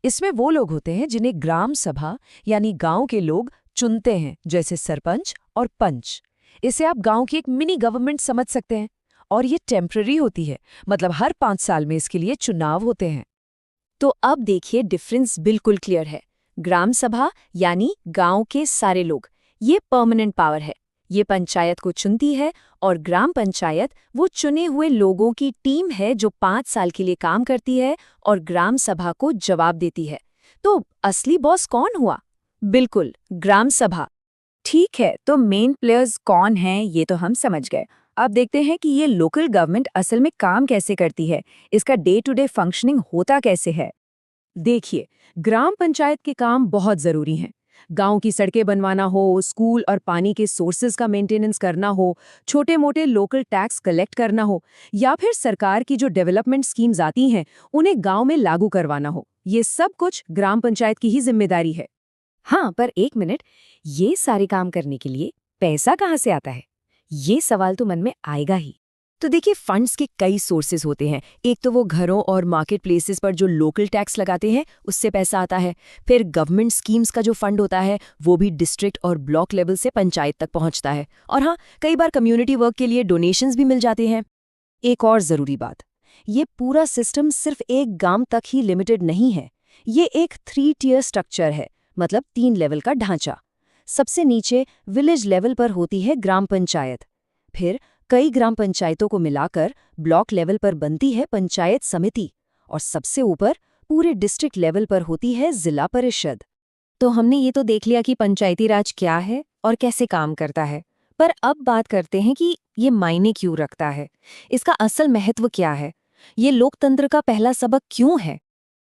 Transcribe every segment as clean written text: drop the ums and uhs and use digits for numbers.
इसमें वो लोग होते हैं जिन्हें ग्राम सभा यानी गांव के लोग चुनते हैं, जैसे सरपंच और पंच। इसे आप गांव की एक मिनी गवर्नमेंट समझ सकते हैं। और ये टेम्पररी होती है, मतलब हर 5 साल में इसके लिए चुनाव होते हैं। तो अब देखिए डिफरेंस बिल्कुल क्लियर है। ग्राम सभा यानी गांव के सारे लोग, ये परमानेंट पावर है, ये पंचायत को चुनती है। और ग्राम पंचायत वो चुने हुए लोगों की टीम है जो 5 साल के लिए काम करती है और ग्राम सभा को जवाब देती है। तो असली बॉस कौन हुआ? बिल्कुल, ग्राम सभा। ठीक है, तो मेन प्लेयर्स कौन हैं ये तो हम समझ गए। अब देखते हैं कि ये लोकल गवर्नमेंट असल में काम कैसे करती है, इसका डे टू डे फंक्शनिंग होता कैसे है। देखिए, ग्राम पंचायत के काम बहुत जरूरी हैं। गांव की सड़कें बनवाना हो, स्कूल और पानी के सोर्सेज का मेंटेनेंस करना हो, छोटे मोटे लोकल टैक्स कलेक्ट करना हो, या फिर सरकार की जो डेवलपमेंट स्कीम्स आती हैं उन्हें गांव में लागू करवाना हो, ये सब कुछ ग्राम पंचायत की ही जिम्मेदारी है। हाँ, पर एक मिनट, ये सारे काम करने के लिए पैसा कहाँ से आता है? ये सवाल तो मन में आएगा ही। तो देखिए, फंड्स के कई सोर्सेज होते हैं। एक तो वो घरों और मार्केट प्लेसेस पर जो लोकल टैक्स लगाते हैं उससे पैसा आता है। फिर गवर्नमेंट स्कीम्स का जो फंड होता है वो भी डिस्ट्रिक्ट और ब्लॉक लेवल से पंचायत तक पहुंचता है। और हाँ, कई बार कम्युनिटी वर्क के लिए डोनेशंस भी मिल जाते हैं। एक और ज़रूरी बात, ये पूरा सिस्टम सिर्फ एक गांव तक ही लिमिटेड नहीं है। ये एक 3 टियर स्ट्रक्चर है, मतलब 3 लेवल का ढांचा। सबसे नीचे विलेज लेवल पर होती है ग्राम पंचायत। फिर कई ग्राम पंचायतों को मिलाकर ब्लॉक लेवल पर बनती है पंचायत समिति। और सबसे ऊपर पूरे डिस्ट्रिक्ट लेवल पर होती है जिला परिषद। तो हमने ये तो देख लिया कि पंचायती राज क्या है और कैसे काम करता है। पर अब बात करते हैं कि ये मायने क्यों रखता है, इसका असल महत्व क्या है, ये लोकतंत्र का पहला सबक क्यों है।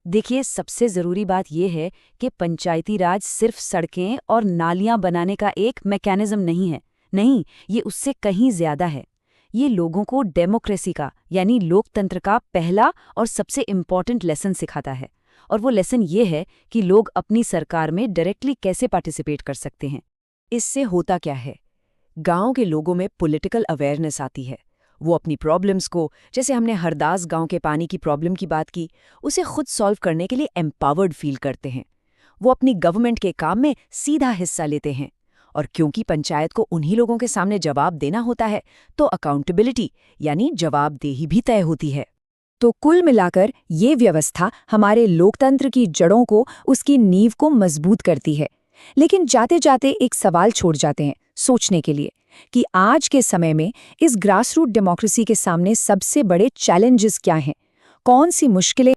देखिए, सबसे ज़रूरी बात यह है कि पंचायती राज सिर्फ सड़कें और नालियां बनाने का एक मैकेनिज्म नहीं है। नहीं, ये उससे कहीं ज़्यादा है। ये लोगों को डेमोक्रेसी का यानी लोकतंत्र का पहला और सबसे इम्पॉर्टेंट लेसन सिखाता है। और वो लेसन ये है कि लोग अपनी सरकार में डायरेक्टली कैसे पार्टिसिपेट कर सकते हैं। इससे होता क्या है, गांव के लोगों में पॉलिटिकल अवेयरनेस आती है। वो अपनी प्रॉब्लम्स को, जैसे हमने हरदास गांव के पानी की प्रॉब्लम की बात की, उसे खुद सॉल्व करने के लिए एम्पावर्ड फील करते हैं। वो अपनी गवर्नमेंट के काम में सीधा हिस्सा लेते हैं। और क्योंकि पंचायत को उन्हीं लोगों के सामने जवाब देना होता है, तो अकाउंटेबिलिटी यानी जवाबदेही भी तय होती है। तो कुल मिलाकर ये व्यवस्था हमारे लोकतंत्र की जड़ों को, उसकी नींव को मजबूत करती है। लेकिन जाते जाते एक सवाल छोड़ जाते हैं सोचने के लिए कि आज के समय में इस ग्रासरूट डेमोक्रेसी के सामने सबसे बड़े चैलेंजेस क्या हैं, कौन सी मुश्किलें